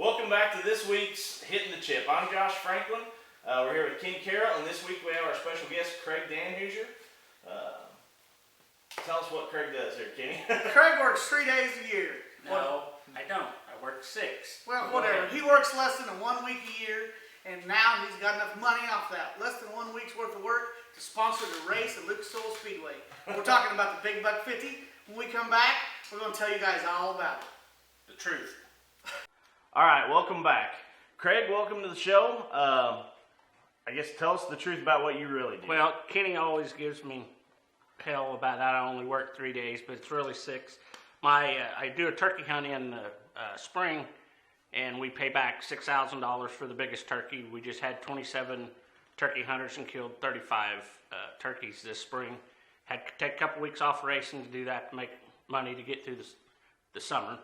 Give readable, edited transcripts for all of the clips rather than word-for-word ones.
Welcome back to this week's Hitting the Chip. I'm Josh Franklin. We're here with Ken Carroll, and this week we have our special guest, Craig Danhuser. Tell us what Craig does here, Kenny. Craig works 3 days a year. No, I don't. I work 6. Well, whatever. He works less than 1 week a year, and now he's got enough money off that. Less than 1 week's worth of work to sponsor the race at Lucas Oil Speedway. We're talking about the Big Buck 50. When we come back, we're going to tell you guys all about it. The truth. All right, welcome back. Craig, welcome to the show. I guess tell us the truth about what you really do. Well, Kenny always gives me hell about that. I only work 3 days, but it's really 6. I do a turkey hunt in the spring, and we pay back $6,000 for the biggest turkey. We just had 27 turkey hunters and killed 35 turkeys this spring. Had to take a couple weeks off racing to do that to make money to get through the summer.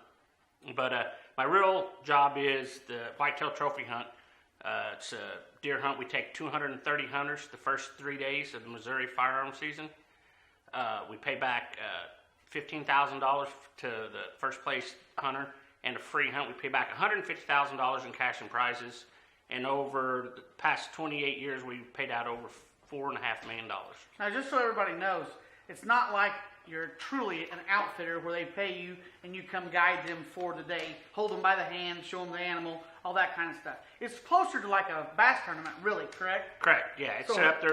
But my real job is the Whitetail trophy hunt. It's a deer hunt. We take 230 hunters the first 3 days of the Missouri firearm season. We pay back $15,000 to the first place hunter, and a free hunt. We pay back $150,000 in cash and prizes. And over the past 28 years, we paid out over $4.5 million. Now, just so everybody knows, it's not like you're truly an outfitter where they pay you and you come guide them for the day, hold them by the hand, show them the animal, all that kind of stuff. It's closer to like a bass tournament, really, correct? Correct, yeah. Except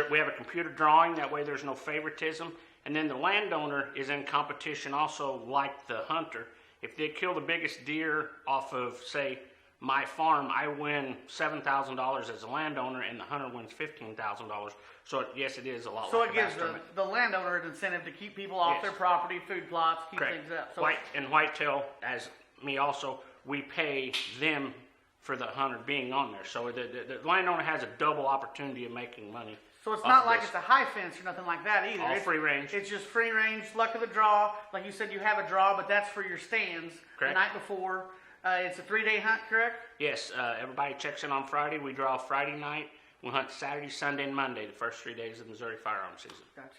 we have a computer drawing, that way there's no favoritism. And then the landowner is in competition also like the hunter. If they kill the biggest deer off of, say, my farm, I win $7,000 as a landowner, and the hunter wins $15,000. So yes, it is a lot. So like it gives the landowner an incentive to keep people off their property, food plots, keep things up. So Whitetail, as me also, we pay them for the hunter being on there. So the landowner has a double opportunity of making money. So it's not like it's a high fence or nothing like that either. All it's free range. It's just free range, luck of the draw. Like you said, you have a draw, but that's for your stands Correct. The night before. It's a 3-day hunt, correct? Yes, everybody checks in on Friday. We draw Friday night. We hunt Saturday, Sunday, and Monday, the first 3 days of the Missouri firearm season. Gotcha.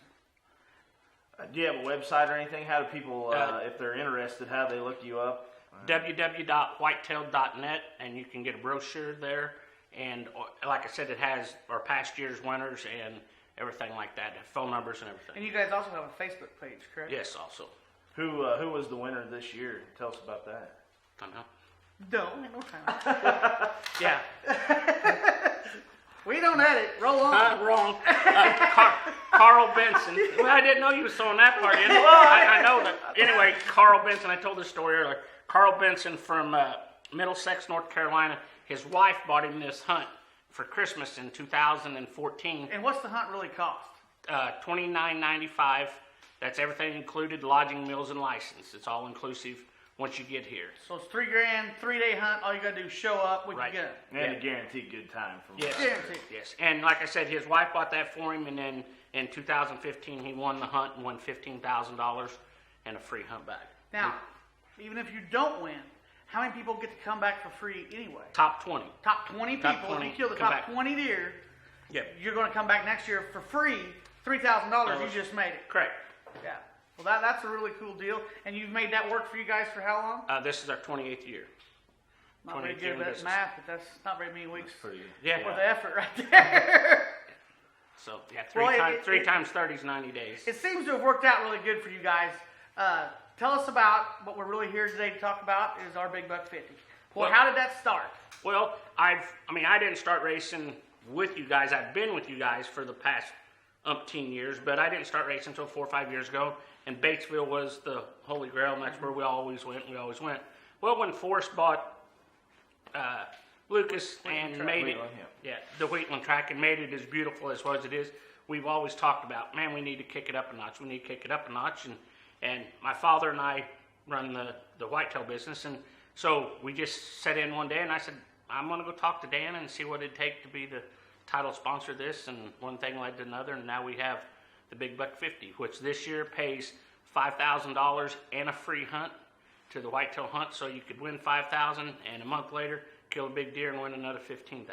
Do you have a website or anything? How do people, if they're interested, how do they look you up? www.whitetail.net, and you can get a brochure there. And like I said, it has our past year's winners and everything like that, phone numbers and everything. And you guys also have a Facebook page, correct? Yes, also. Who was the winner this year? Tell us about that. Don't know. No time. Yeah. We don't edit. Roll on. Wrong. Carl Benson. Well, I didn't know you was throwing that part in. I know that. Anyway, Carl Benson, I told this story earlier. Carl Benson from Middlesex, North Carolina. His wife bought him this hunt for Christmas in 2014. And what's the hunt really cost? $29.95. That's everything included, lodging, meals, and license. It's all inclusive once you get here. So it's $3 grand, 3-day hunt. All you gotta do is show up. We can get it. And a guaranteed good time from Yes. Guaranteed. Yes. And like I said, his wife bought that for him, and then in 2015 he won the hunt and won $15,000 and a free hunt bag. Now, even if you don't win, how many people get to come back for free anyway? Top 20. Top 20 people. Top 20 if you kill the come top back. 20 deer, Yep. you're going to come back next year for free. $3,000. You just made it. Correct. Yeah. Well, that's a really cool deal. And you've made that work for you guys for how long? This is our 28th year. Not very 28th good year at that business. math, but that's not very many weeks pretty good. Yeah. worth of effort right there. So yeah, three times 30 is 90 days. It seems to have worked out really good for you guys. Tell us about what we're really here today to talk about is our Big Buck 50. Well, how did that start? Well, I didn't start racing with you guys. I've been with you guys for the past umpteen years, but I didn't start racing until 4 or 5 years ago. And Batesville was the holy grail, and that's where we always went. Well, when Forrest bought Lucas and made it, the Wheatland track, and made it as beautiful as it is, we've always talked about, man, we need to kick it up a notch. We need to kick it up a notch. And my father and I run the whitetail business, and so we just sat in one day, and I said, I'm going to go talk to Dan and see what it'd take to be the title sponsor of this. And one thing led to another, and now we have the Big Buck 50, which this year pays $5,000 and a free hunt to the whitetail hunt, so you could win $5,000 and a month later kill a big deer and win another $15,000.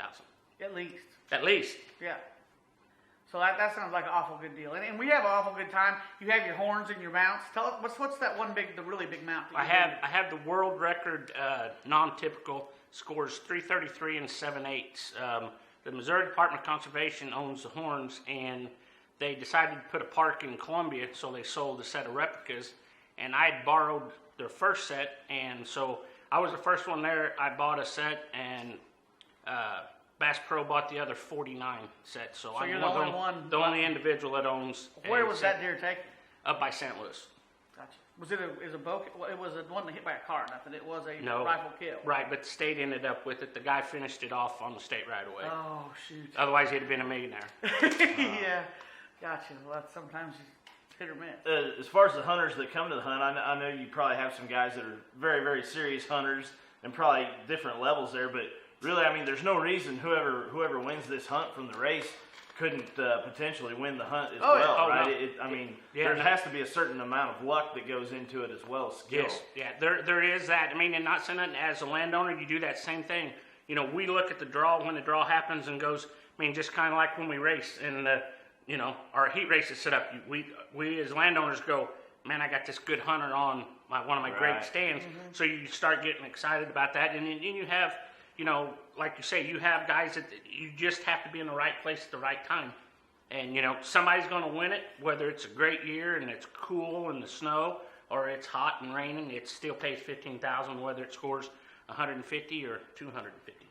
At least. At least. Yeah. So that sounds like an awful good deal. And we have an awful good time. You have your horns and your mounts. Tell us, what's that the really big mount? I have the world record non-typical, scores 333 and 7/8. The Missouri Department of Conservation owns the horns, and they decided to put a park in Columbia, so they sold a set of replicas, and I had borrowed their first set, and so I was the first one there. I bought a set, and Bass Pro bought the other 49 sets. So I'm you're the only one. The only individual that owns. Where was that deer taken? Up by St. Louis. Gotcha. Was it a bow? It was one that hit by a car. Nothing. It was a No. rifle kill. Right, but the state ended up with it. The guy finished it off on the state right away. Oh shoot. Otherwise, he'd have been a millionaire. Yeah. Gotcha. Well, that's sometimes hit or miss. As far as the hunters that come to the hunt, I know you probably have some guys that are very, very serious hunters and probably different levels there, but really, I mean, there's no reason whoever wins this hunt from the race couldn't potentially win the hunt as well, right? No. There has to be a certain amount of luck that goes into it as well as skill. Yes, yeah, there is that. I mean, and not saying that as a landowner, you do that same thing. You know, we look at the draw when the draw happens and goes, I mean, just kind of like when we race and, you know, our heat races set up. We as landowners go, man, I got this good hunter on one of my great stands. Mm-hmm. So you start getting excited about that. And then you have, you know, like you say, you have guys that you just have to be in the right place at the right time. And, you know, somebody's going to win it, whether it's a great year and it's cool in the snow or it's hot and raining, it still pays $15,000 whether it scores 150 or 250.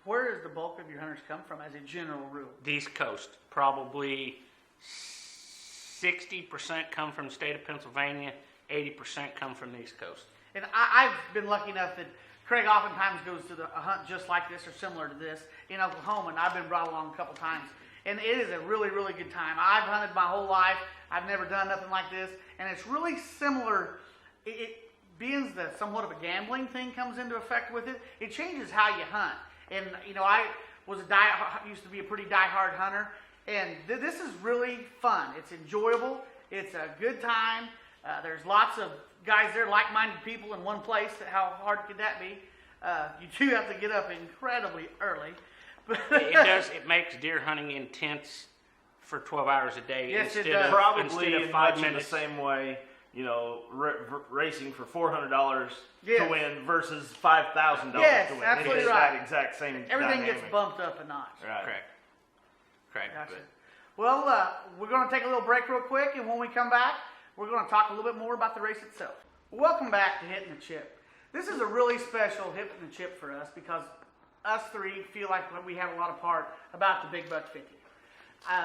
Where does the bulk of your hunters come from as a general rule? The East Coast. Probably 60% come from the state of Pennsylvania, 80% come from the East Coast. And I've been lucky enough that Craig oftentimes goes to a hunt just like this or similar to this in Oklahoma, and I've been brought along a couple times. And it is a really, really good time. I've hunted my whole life. I've never done nothing like this. And it's really similar. Being the somewhat of a gambling thing comes into effect with it, it changes how you hunt. And, you know, I used to be a pretty die-hard hunter. And this is really fun. It's enjoyable. It's a good time. There's lots of guys there, like-minded people in one place. How hard could that be? You do have to get up incredibly early. It does. It makes deer hunting intense for 12 hours a day. Yes, instead it does. Of, Probably instead of in 5 much minutes. the same way, you know, racing for $400 Yes. to win versus $5,000 Yes, to win. absolutely It is right. that exact same Everything dynamic. gets bumped up a notch. Right. Correct. Gotcha. But Well, we're going to take a little break real quick, and when we come back, we're going to talk a little bit more about the race itself. Welcome back to Hitting the Chip. This is a really special Hitting the Chip for us because us three feel like we have a lot of part about the Big Buck 50.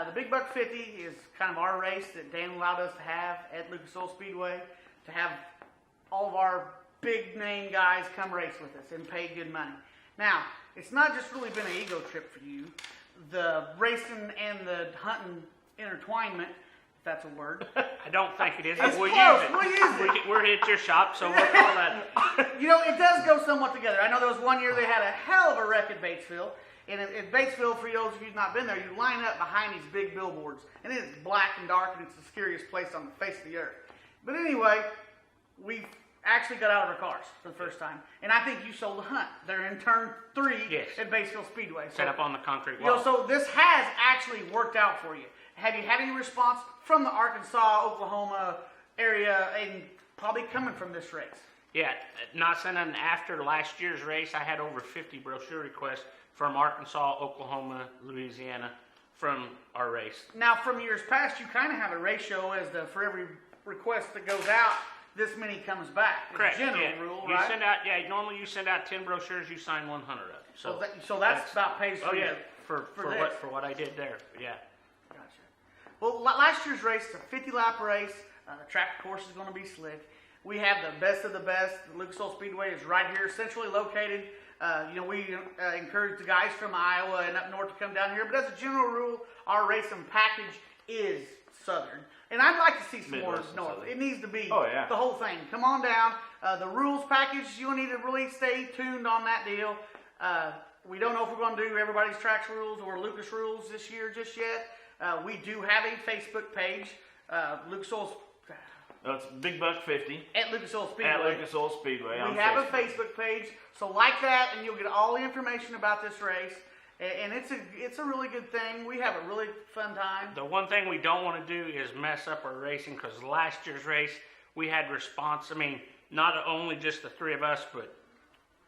The Big Buck 50 is kind of our race that Dan allowed us to have at Lucas Oil Speedway, to have all of our big name guys come race with us and pay good money. Now, it's not just really been an ego trip for you. The racing and the hunting intertwinement, if that's a word. I don't think it is. It's We'll close. use it. We'll use it. We're at your shop, so we'll call that. You know, it does go somewhat together. I know there was one year they had a hell of a wreck at Batesville. And at Batesville, for those of you who've not been there, you line up behind these big billboards. And it's black and dark, and it's the scariest place on the face of the earth. But anyway, we actually got out of our cars for the first time. And I think you sold a hunt. They're in turn 3 at Batesville Speedway. Set up on the concrete You know, wall. so this has actually worked out for you. Have you had any response from the Arkansas, Oklahoma area, and probably coming from this race? Yeah, not saying nothing. After last year's race, I had over 50 brochure requests from Arkansas, Oklahoma, Louisiana, from our race. Now, from years past, you kind of have a ratio as for every request that goes out, this many comes back. Correct. It's a general yeah. rule, You right? send out, normally you send out 10 brochures, you sign 100 of them. So that's about pays for Oh yeah, you. for this. what I did there. Yeah. Gotcha. Well, last year's race is a 50-lap race. The track course is going to be slick. We have the best of the best. The Lucas Oil Speedway is right here, centrally located. We encourage the guys from Iowa and up north to come down here. But as a general rule, our racing package is southern. And I'd like to see some more Midwest and north. southern. It needs to be the whole thing. Come on down. The rules package, you'll need to really stay tuned on that deal. We don't know if we're going to do everybody's tracks rules or Lucas rules this year just yet. We do have a Facebook page, Lucas Oil No, it's Big Buck 50 at Lucas Oil Speedway. at Lucas Oil Speedway. We have a Facebook page, so like that, and you'll get all the information about this race. And it's a really good thing. We have a really fun time. The one thing we don't want to do is mess up our racing, because last year's race, we had response. I mean, not only just the three of us, but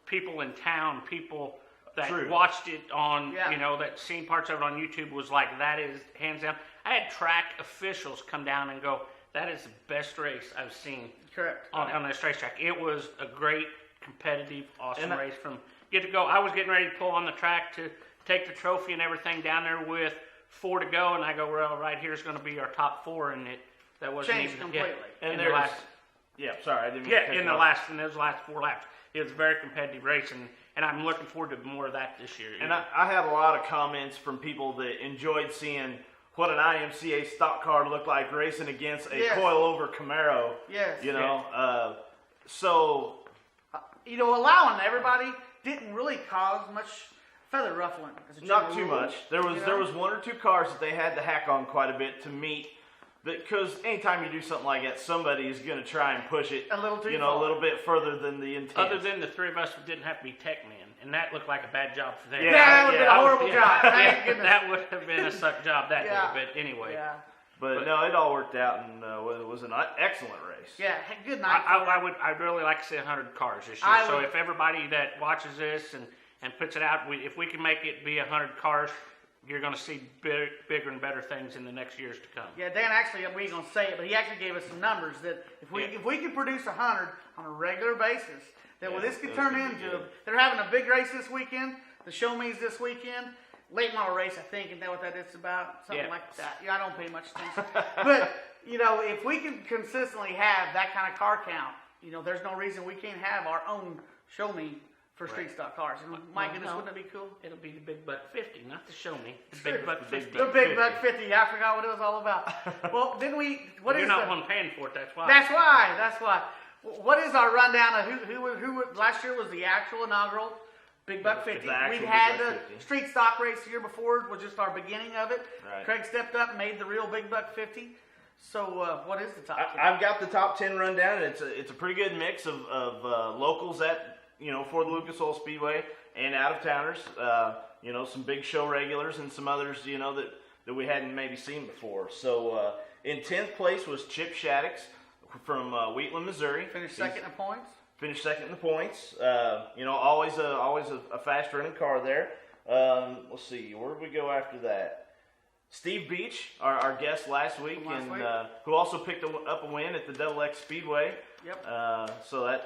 people in town, people that watched it on, that seen parts of it on YouTube was like, that is hands down. I had track officials come down and go, that is the best race I've seen. Correct. On this racetrack. It was a great, competitive, awesome race from get to go. I was getting ready to pull on the track to take the trophy and everything down there with 4 to go, and I go, well, right here is going to be our top 4, and that wasn't changed even completely. In the last, sorry, I didn't mean to in those last 4 laps, it was a very competitive race, and I'm looking forward to more of that this year. And I have a lot of comments from people that enjoyed seeing what an IMCA stock car looked like racing against a coil-over Camaro. Yes. So allowing everybody didn't really cause much feather ruffling. Not too much. There was 1 or 2 cars that they had to hack on quite a bit to meet. Because anytime you do something like that, somebody is going to try and push it a little too far. A little bit further than the intent. Other than the 3 of us who didn't have to be tech men, and that looked like a bad job for them. Yeah, that would have been a horrible job. Thank goodness. That would have been a suck job that day. But anyway. Yeah. But no, it all worked out, and it was an excellent race. Yeah, good night. I'd really like to see 100 cars this year. So if everybody that watches this and puts it out, if we can make it be 100 cars, you're going to see bigger and better things in the next years to come. Yeah, Dan actually, we ain't going to say it, but he actually gave us some numbers that if we can produce 100 on a regular basis, that this could turn into. They're having a big race this weekend. The show me's this weekend. Late model race, I think, isn't that what that is about? Something like that. Yeah, I don't pay much attention. But, if we can consistently have that kind of car count, there's no reason we can't have our own show me for street stock cars. And my goodness, wouldn't that be cool? It'll be the Big Buck 50, not the show me. The Big Buck 50. The Big Buck 50. I forgot what it was all about. Well, didn't we? You're not one paying for it. That's why. That's why. What is our rundown of who last year was the actual inaugural Big Buck 50? We had the street stock race the year before, was just our beginning of it. Right. Craig stepped up and made the real Big Buck 50. So what is the top 10? I've got the top 10 rundown, and it's a pretty good mix of locals at for the Lucas Oil Speedway and out of towners. Some big show regulars and some others that we hadn't maybe seen before. So in 10th place was Chip Shaddix from Wheatland, Missouri. Finished second in the points. Finished second in the points. Always a fast running car there. Let's see, where did we go after that? Steve Beach, our guest last week, who also picked up a win at the Double X Speedway. Yep.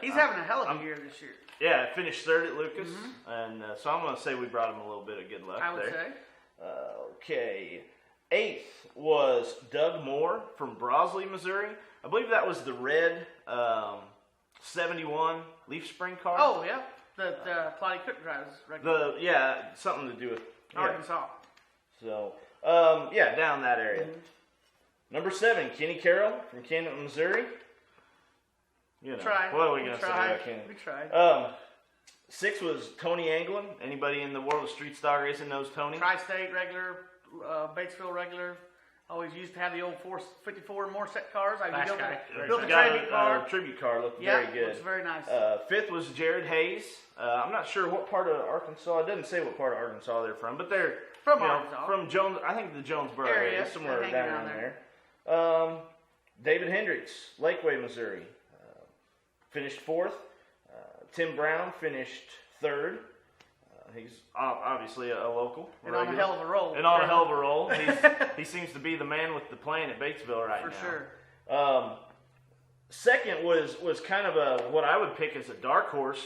He's having a hell of a year this year. Yeah, finished third at Lucas, and so I'm going to say we brought him a little bit of good luck there. I would say. Okay. 8th was Doug Moore from Brosley, Missouri. I believe that was the red 71 Leaf Spring car. Oh, yeah. That Claudia Cook drives regularly. Something to do with Arkansas. So, down that area. Number 7, Kenny Carroll from Canton, Missouri. Tried. What are we going to say about Kenny? We tried. 6 was Tony Anglin. Anybody in the world of street stock racing knows Tony? Tri-State regular, Batesville regular. Always used to have the old 454 Morset cars. I built a tribute car. Tribute car looked very good. Looks very nice. 5th was Jared Hayes. I'm not sure what part of Arkansas. It doesn't say what part of Arkansas they're from, but they're from Arkansas. From Jones. I think the Jonesboro area, somewhere down there. David Hendricks, Lakeway, Missouri, finished 4th. Tim Brown finished 3rd. He's obviously a local. And on a hell of a roll. And on a hell of a roll. He seems to be the man with the plan at Batesville right now. For sure. 2nd was kind of what I would pick as a dark horse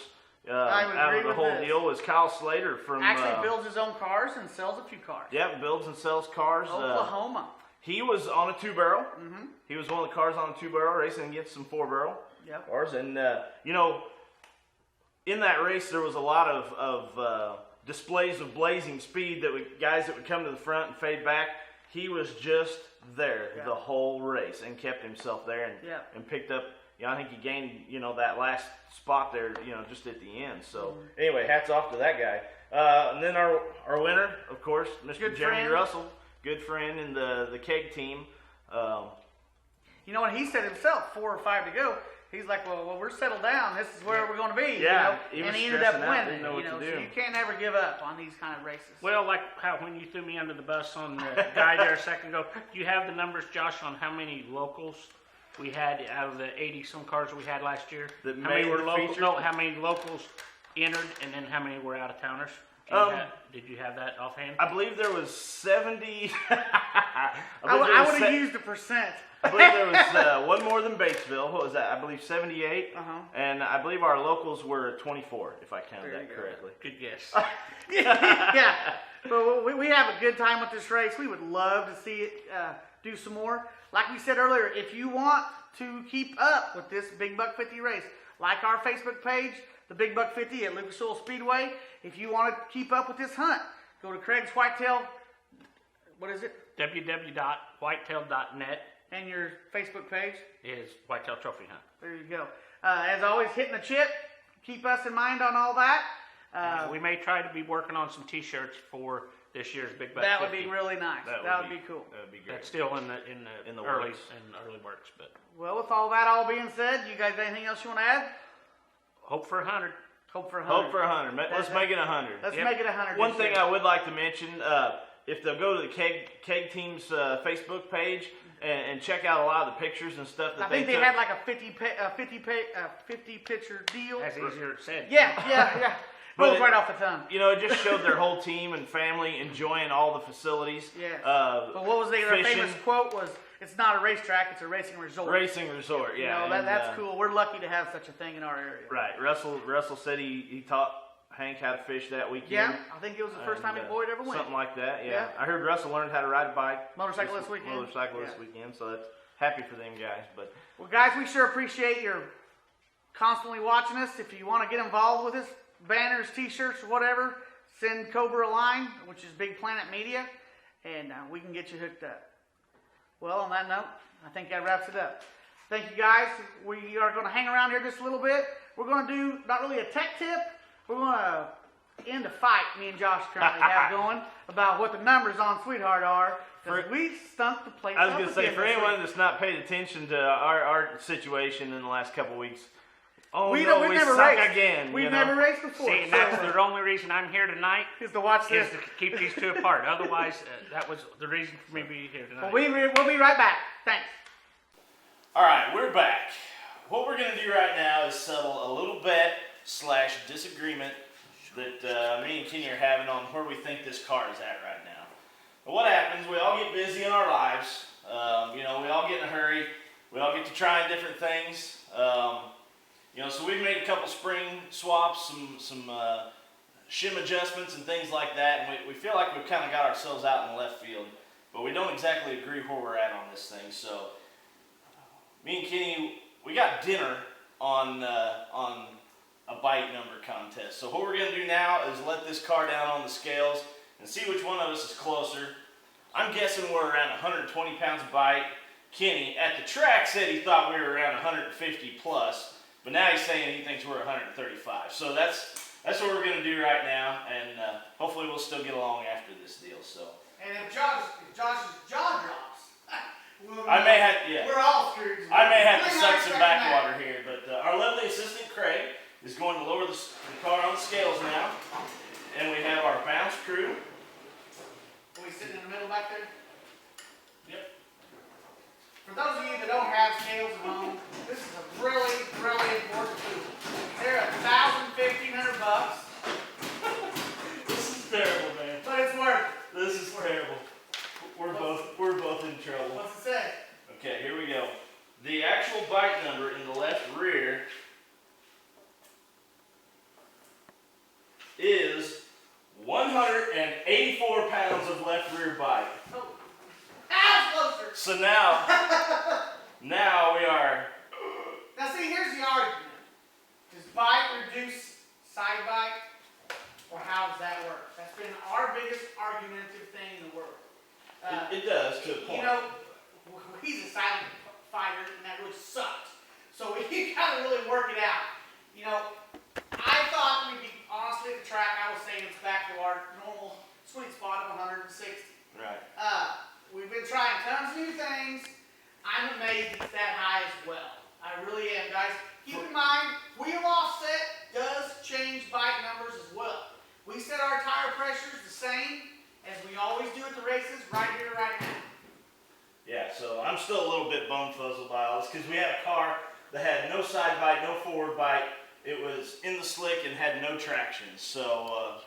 out of the whole deal was Kyle Slater from... Actually builds his own cars and sells a few cars. Yeah, builds and sells cars. Oklahoma. He was on a 2-barrel. Mm-hmm. He was one of the cars on a 2-barrel racing against some 4-barrel cars. And, in that race, there was a lot of displays of blazing speed guys that would come to the front and fade back. He was just there the whole race and kept himself there and picked up. I think he gained that last spot there just at the end. So anyway, hats off to that guy. And then our winner, of course, Mr. Jeremy Russell, good friend in the keg team. When he said himself 4 or 5 to go. he's like, well, we're settled down. This is where we're going to be. Yeah, you he know? was And he ended up stressing out, winning. didn't know what to do. So you can't ever give up on these kind of races. Well, like how when you threw me under the bus on the guy there a second ago, do you have the numbers, Josh, on how many locals we had out of the 80 some cars we had last year? That How many made were the local? feature? No, how many locals entered, and then how many were out of towners? Did you have that offhand? I believe there was 70. I would have used the percent. I believe there was one more than Batesville. What was that? I believe 78. And I believe our locals were 24, if I counted that correctly. Good guess. Yeah. But we have a good time with this race. We would love to see it do some more. Like we said earlier, if you want to keep up with this Big Buck 50 race, like our Facebook page, the Big Buck 50 at Lucas Oil Speedway. If you want to keep up with this hunt, go to Craig's Whitetail. What is it? www.whitetail.net And your Facebook page is Whitetail Trophy Hunt. There you go. As always, hitting the chip. Keep us in mind on all that. We may try to be working on some T-shirts for this year's Big Buck 50. That would be really nice. That would be cool. That would be great. That's still in the early works, but Well, with all that all being said, you guys got anything else you want to add? hope for 100. Hope for 100. Hope for 100. Let's make it 100. Let's make it 100. One thing I would like to mention, if they'll go to the Keg Team's Facebook page and check out a lot of the pictures and stuff that I think they took. had like a 50 picture deal. That's easier said. Yeah. But Rolls it- right off the tongue. You know, it just showed their whole team and family enjoying all the facilities. Yeah. But what was their famous quote was, "It's not a racetrack, it's a racing resort." Racing resort, yeah. You know, that's cool. We're lucky to have such a thing in our area. Right. Russell said he taught Hank how to fish that weekend. Yeah, I think it was the first time Boyd ever went. Something like that, yeah. Yeah. I heard Russell learned how to ride a bike. Motorcycle this weekend. This weekend, so that's happy for them guys. But Well, guys, we sure appreciate your constantly watching us. If you want to get involved with us, banners, T-shirts, or whatever, send Cobra a line, which is Big Planet Media, and we can get you hooked up. Well, on that note, I think that wraps it up. Thank you, guys. We are going to hang around here just a little bit. We're going to do not really a tech tip. We're going to end a fight me and Josh currently have going about what the numbers on Sweetheart are. Because we stunk the place I was up going to say, again for this anyone week. that's not paid attention to our situation in the last couple of weeks, We've we never suck raced. again. We've you know? never raced before. See, and that's the only reason I'm here tonight is to watch is this. to keep these two apart. Otherwise, that was the reason for me being here tonight. Well, we'll be right back. Thanks. All right, we're back. What we're going to do right now is settle a little bet / disagreement that me and Kenny are having on where we think this car is at right now. But what happens, we all get busy in our lives. You know, we all get in a hurry. We all get to trying different things. You know, so we've made a couple spring swaps, some shim adjustments and things like that, and we feel like we've kind of got ourselves out in the left field, but we don't exactly agree where we're at on this thing. So me and Kenny, we got dinner on a bite number contest. So what we're going to do now is let this car down on the scales and see which one of us is closer. I'm guessing we're around 120 pounds of bite. Kenny, at the track, said he thought we were around 150 plus, but now he's saying he thinks we're 135. So that's what we're going to do right now, and hopefully we'll still get along after this deal. So. And if Josh's jaw drops, I may have, yeah. we're all screwed. I may have to suck some backwater here, but our lovely assistant Craig is going to lower the car on the scales now, and we have our bounce crew. Are we sitting in the middle back there? Yep. For those of you that don't have scales at home, this is a really, really important tool. They're $1,000, $1,500, This is terrible, man. but it's worth it. This is terrible. We're both in trouble. What's it say? Okay, here we go. The actual bite number in the left rear is 184 pounds of left rear bite. Oh, pounds closer. So now we are. Now see, here's the argument. Does bite reduce side bite? Or how does that work? That's been our biggest argumentative thing in the world. It does to a point. You know, he's a silent fighter, and that really sucks. So we gotta really work it out. You know, I thought we'd be, honestly, at the track, I was saying it's back to our normal sweet spot of 160. Right. We've been trying tons of new things. I'm amazed it's that high as well. I really really am, guys. Keep in mind, wheel offset does change bike numbers as well. We set our tire pressures the same as we always do at the races, right here, right now. Yeah, so I'm still a little bit bum fuzzled by all this because we had a car that had no side bite, no forward bite. It was in the slick and had no traction. So,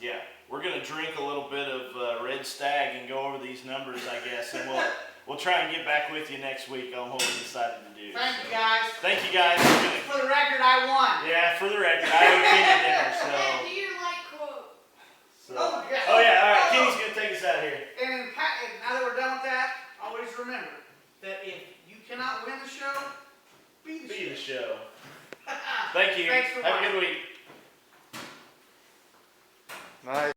yeah, we're gonna drink a little bit of Red Stag and go over these numbers, I guess, and we'll try and get back with you next week on what we decided to do. Thank you, guys. Thank you, guys. For the record, I won. Yeah, for the record, I owe Kenny dinner. So. And do your like quote. Oh, yeah. Oh yeah, all right. Kenny's gonna take us out of here. And now that we're done with that, always remember that if you cannot win the show, be the show. Thank you. Thanks for Have a watching. good week. Nice.